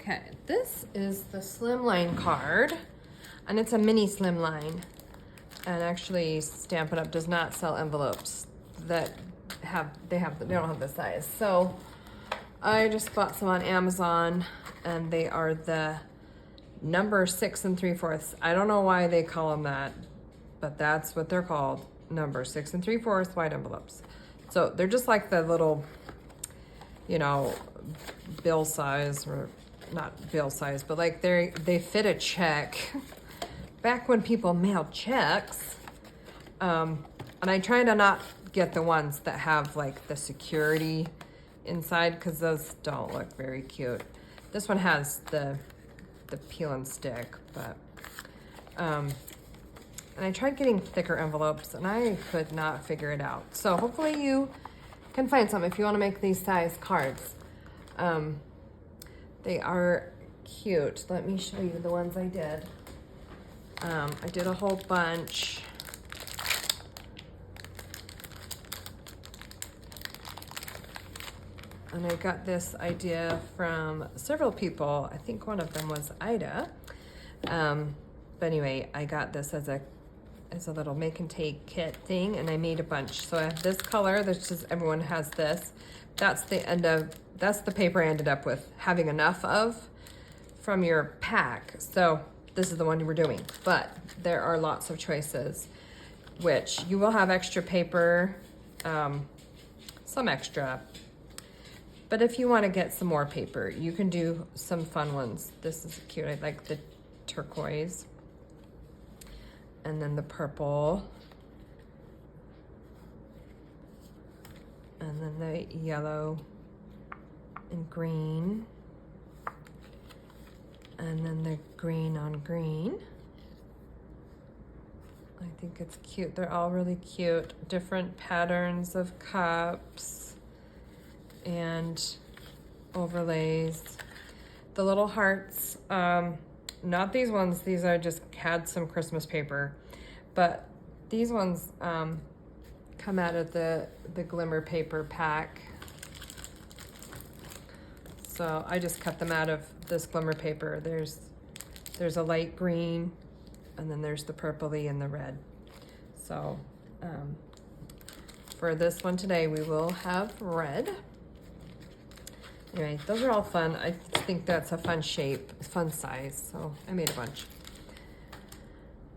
Okay, this is the Slimline card, and it's a mini Slimline. And actually, Stampin' Up! Does not sell envelopes that they don't have this size. So I just bought some on Amazon, and they are the number 6 3/4. I don't know why they call them that, but that's what they're called, number 6 3/4 white envelopes. So they're just like the little, bill size, or not bill size, but like they fit a check. Back when people mailed checks, and I try to not get the ones that have like the security inside, because those don't look very cute. This one has the peel and stick, but and I tried getting thicker envelopes and I could not figure it out. So hopefully you can find some if you want to make these size cards. They are cute. Let me show you the ones I did. I did a whole bunch. And I got this idea from several people. I think one of them was Ida. But anyway, I got this as a little make and take kit thing, and I made a bunch. So I have this color. That's just, everyone has this. That's the paper I ended up with having enough of from your pack. So this is the one we're doing, but there are lots of choices, which you will have extra paper, some extra. But if you want to get some more paper, you can do some fun ones. This is cute. I like the turquoise. And then the purple. And then the yellow and green. And then the green on green. I think it's cute. They're all really cute. Different patterns of cups and overlays. The little hearts, not these ones. These I just had some Christmas paper, but these ones come out of the glimmer paper pack. So I just cut them out of this glimmer paper. There's a light green, and then there's the purpley and the red. So for this one today, we will have red. Anyway, those are all fun. I think that's a fun shape, fun size, so I made a bunch.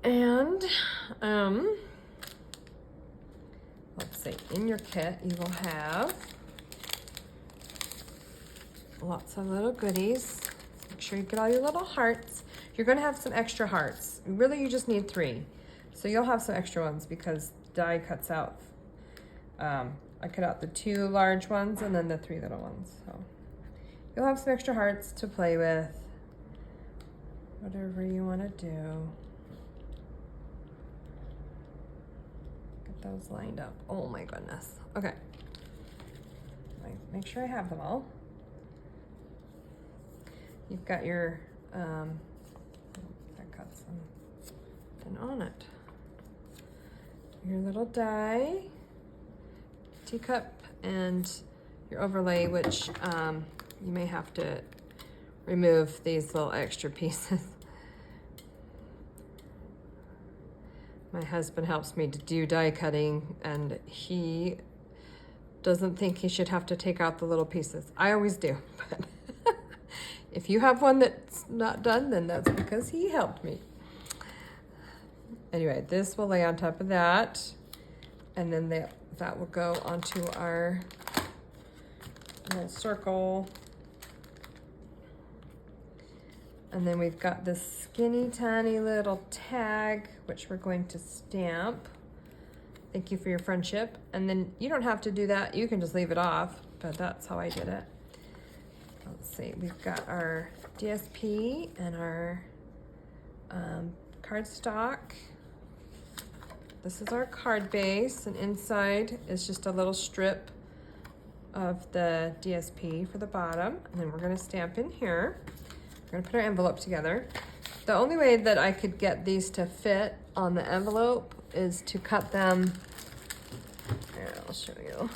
And let's see, in your kit you will have lots of little goodies. Make sure you get all your little hearts. You're gonna have some extra hearts. Really, you just need 3. So you'll have some extra ones because die cuts out. I cut out the 2 large ones and then the 3 little ones. So you'll have some extra hearts to play with. Whatever you want to do. Get those lined up. Oh my goodness. Okay. Make sure I have them all. You've got your, that got something on it. Your little die, teacup, and your overlay, which you may have to remove these little extra pieces. My husband helps me to do die cutting, and he doesn't think he should have to take out the little pieces. I always do, but if you have one that's not done, then that's because he helped me. Anyway, this will lay on top of that, and then that will go onto our little circle. And then we've got this skinny tiny little tag, which we're going to stamp. Thank you for your friendship. And then you don't have to do that. You can just leave it off, but that's how I did it. Let's see, we've got our DSP and our cardstock. This is our card base, and inside is just a little strip of the DSP for the bottom. And then we're gonna stamp in here. We're gonna put our envelope together. The only way that I could get these to fit on the envelope is to cut them. Here, I'll show you.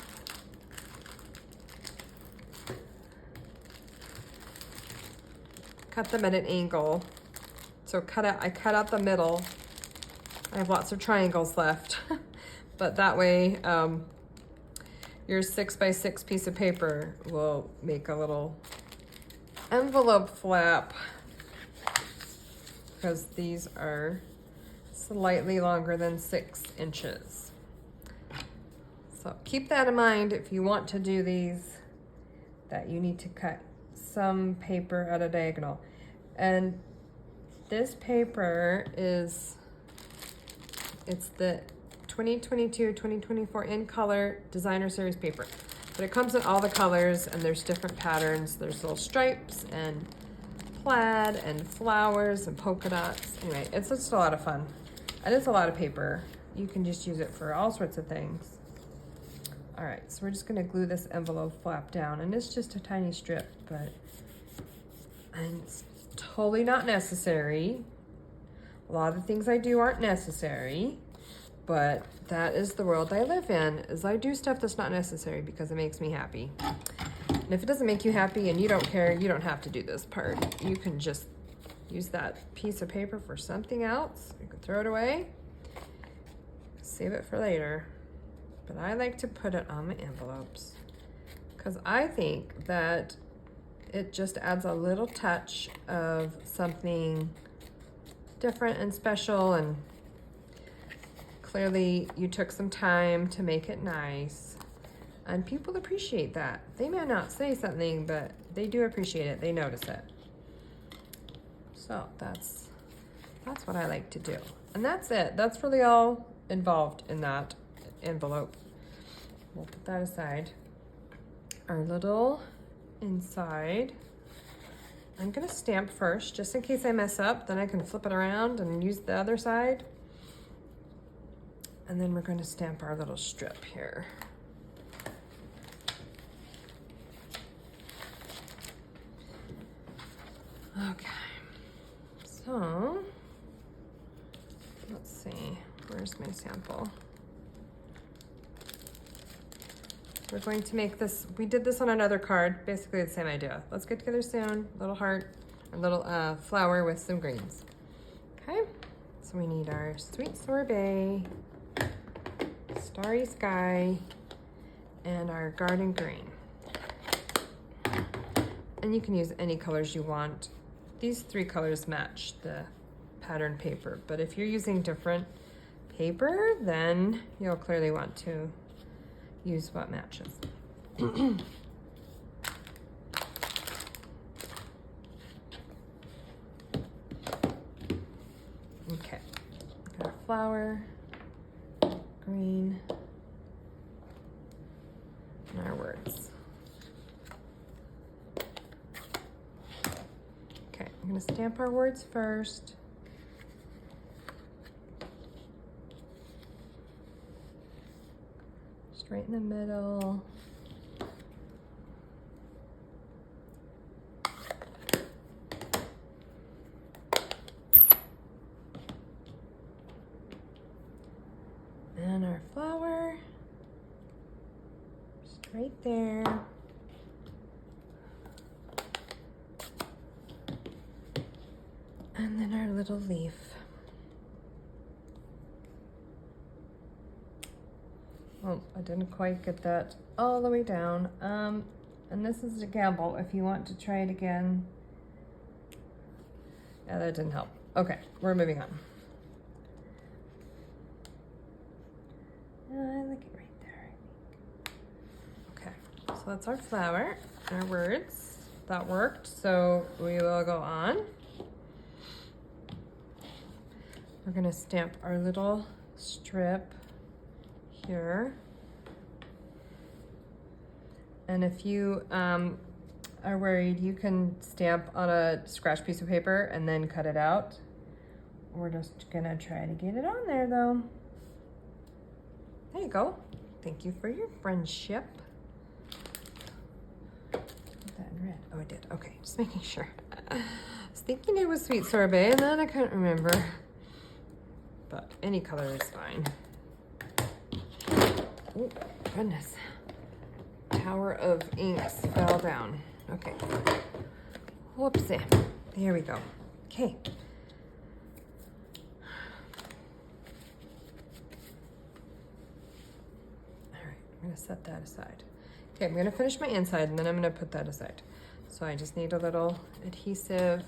cut them at an angle. So I cut out the middle. I have lots of triangles left, but that way your 6x6 piece of paper will make a little envelope flap, because these are slightly longer than 6 inches. So keep that in mind if you want to do these, that you need to cut some paper at a diagonal. And this paper is, it's the 2022-2024 in color designer series paper, but it comes in all the colors and there's different patterns. There's little stripes and plaid and flowers and polka dots. Anyway, it's just a lot of fun, and it's a lot of paper. You can just use it for all sorts of things. All right, so we're just gonna glue this envelope flap down, and it's just a tiny strip, but it's totally not necessary. A lot of the things I do aren't necessary, but that is the world I live in, is I do stuff that's not necessary because it makes me happy. And if it doesn't make you happy and you don't care, you don't have to do this part. You can just use that piece of paper for something else. You can throw it away, save it for later. But I like to put it on my envelopes because I think that it just adds a little touch of something different and special, and clearly you took some time to make it nice, and people appreciate that. They may not say something, but they do appreciate it. They notice it. So that's what I like to do. And that's it. That's really all involved in that envelope. We'll put that aside. Our little inside, I'm gonna stamp first, just in case I mess up, then I can flip it around and use the other side. And then we're gonna stamp our little strip here. Okay, so let's see, where's my sample? We're going to make this, we did this on another card, basically the same idea. Let's get together soon, little heart, a little flower with some greens. Okay, so we need our sweet sorbet, starry sky, and our garden green. And you can use any colors you want. These 3 colors match the pattern paper, but if you're using different paper, then you'll clearly want to use what matches. Okay, got a flower, green, and our words. Okay, I'm gonna stamp our words first. Right in the middle. And our flower, just right there. And then our little leaf. Oh, I didn't quite get that all the way down. And this is a gamble if you want to try it again. Yeah, that didn't help. Okay, we're moving on. I like it right there, I think. Okay, so that's our flower, our words. That worked, so we will go on. We're gonna stamp our little strip here. And if you are worried, you can stamp on a scratch piece of paper and then cut it out. We're just gonna try to get it on there though. There you go. Thank you for your friendship. Put that in red. Oh, I did. Okay, just making sure. I was thinking it was sweet sorbet and then I couldn't remember. But any color is fine. Oh, goodness. Tower of inks fell down. Okay. Whoopsie. There we go. Okay. All right, I'm gonna set that aside. Okay, I'm gonna finish my inside and then I'm gonna put that aside. So I just need a little adhesive.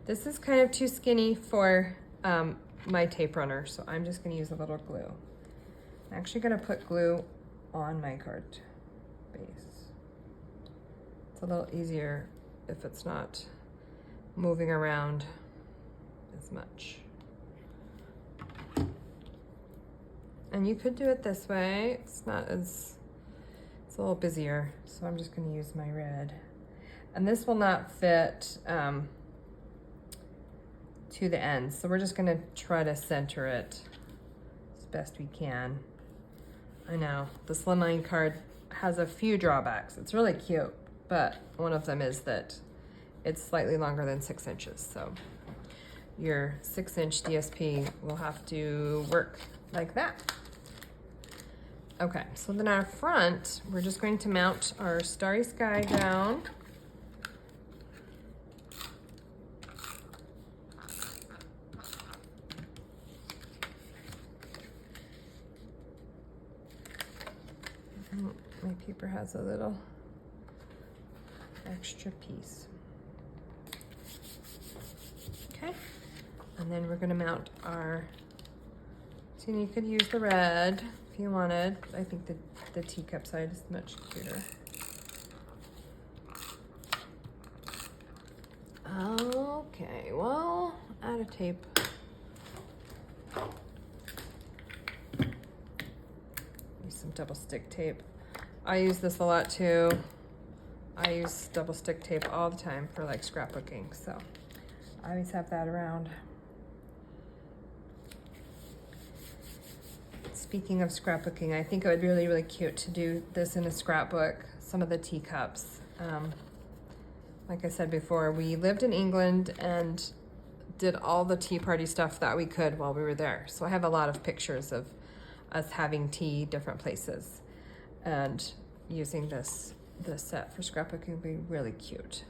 This is kind of too skinny for my tape runner, so I'm just gonna use a little glue. I'm actually gonna put glue on my card base. It's a little easier if it's not moving around as much. And you could do it this way. It's a little busier, so I'm just gonna use my red. And this will not fit to the end, so we're just gonna try to center it as best we can. I know, the slimline card has a few drawbacks. It's really cute, but one of them is that it's slightly longer than 6 inches, so your 6-inch DSP will have to work like that. Okay, so then our front, we're just going to mount our Starry Sky down. My paper has a little extra piece. Okay, and then we're gonna mount our, so you could use the red if you wanted. I think the teacup side is much cuter. Okay, well, add a tape. Use some double stick tape. I use this a lot too. I use double stick tape all the time for like scrapbooking, so I always have that around. Speaking of scrapbooking, I think it would be really, really cute to do this in a scrapbook, some of the teacups. Like I said before, we lived in England and did all the tea party stuff that we could while we were there. So I have a lot of pictures of us having tea different places, and using this set for scrapbooking would be really cute.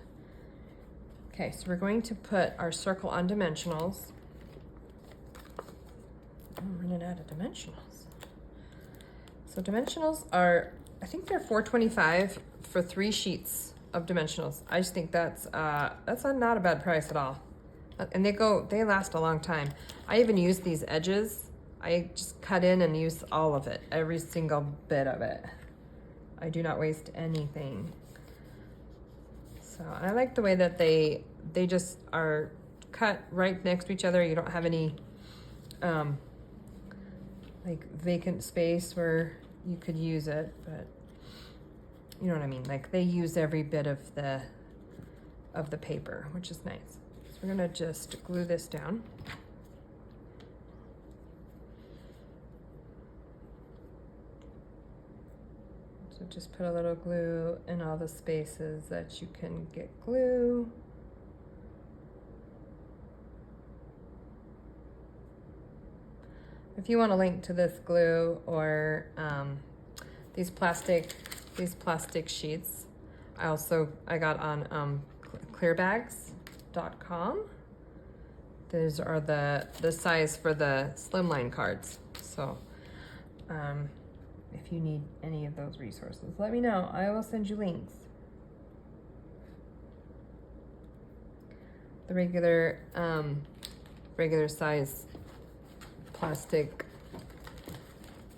Okay, so we're going to put our circle on dimensionals. I'm running out of dimensionals. So dimensionals are, I think they're $4.25 for 3 sheets of dimensionals. I just think that's not a bad price at all. And they last a long time. I even use these edges. I just cut in and use all of it, every single bit of it. I do not waste anything. So I like the way that they just are cut right next to each other. You don't have any like vacant space where you could use it, but you know what I mean? Like they use every bit of the paper, which is nice. So we're gonna just glue this down. So just put a little glue in all the spaces that you can get glue. If you want a link to this glue or these plastic sheets, I got on clearbags.com. Those are the size for the slimline cards. So if you need any of those resources, let me know. I will send you links. The regular size plastic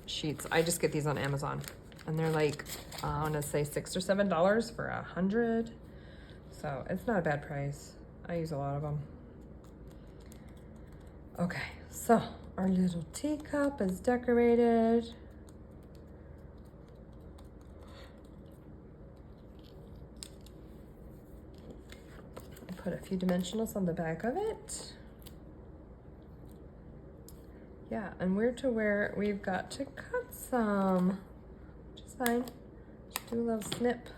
sheets, I just get these on Amazon, and they're like, I want to say $6 or $7 for 100. So it's not a bad price. I use a lot of them. Okay, so our little teacup is decorated. Put a few dimensionals on the back of it. Yeah, and we've got to cut some, which is fine. Just do a little snip.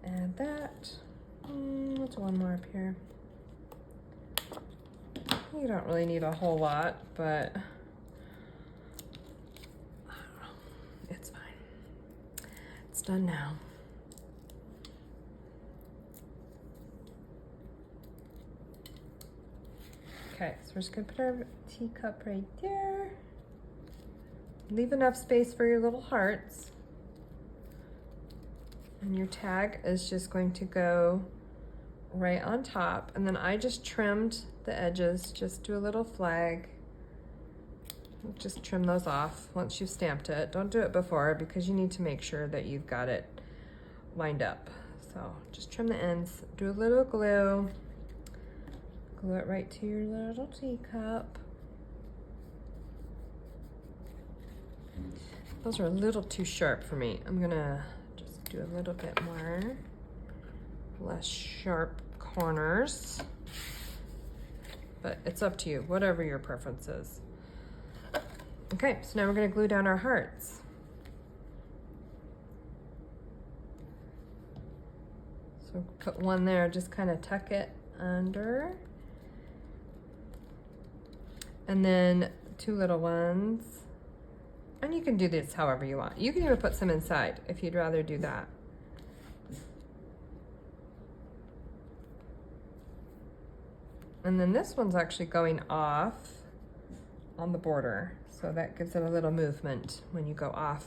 Add that. What's one more up here? You don't really need a whole lot, but I don't know. It's fine. It's done now. Okay, so we're just gonna put our teacup right there. Leave enough space for your little hearts. And your tag is just going to go right on top. And then I just trimmed the edges, just do a little flag. Just trim those off once you've stamped it. Don't do it before because you need to make sure that you've got it lined up. So just trim the ends, do a little glue, glue it right to your little teacup. Those are a little too sharp for me. I'm gonna just do a little bit more, less sharp corners, but it's up to you, whatever your preference is. Okay, so now we're gonna glue down our hearts. So put one there, just kind of tuck it under. And then 2 little ones. And you can do this however you want. You can even put some inside if you'd rather do that. And then this one's actually going off on the border. So that gives it a little movement when you go off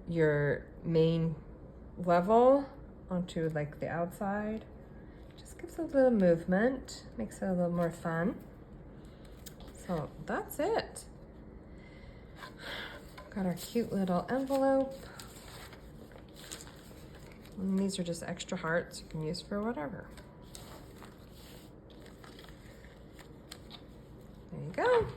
your main level onto like the outside. Just gives it a little movement, makes it a little more fun. So that's it. Got our cute little envelope. And these are just extra hearts you can use for whatever. There you go.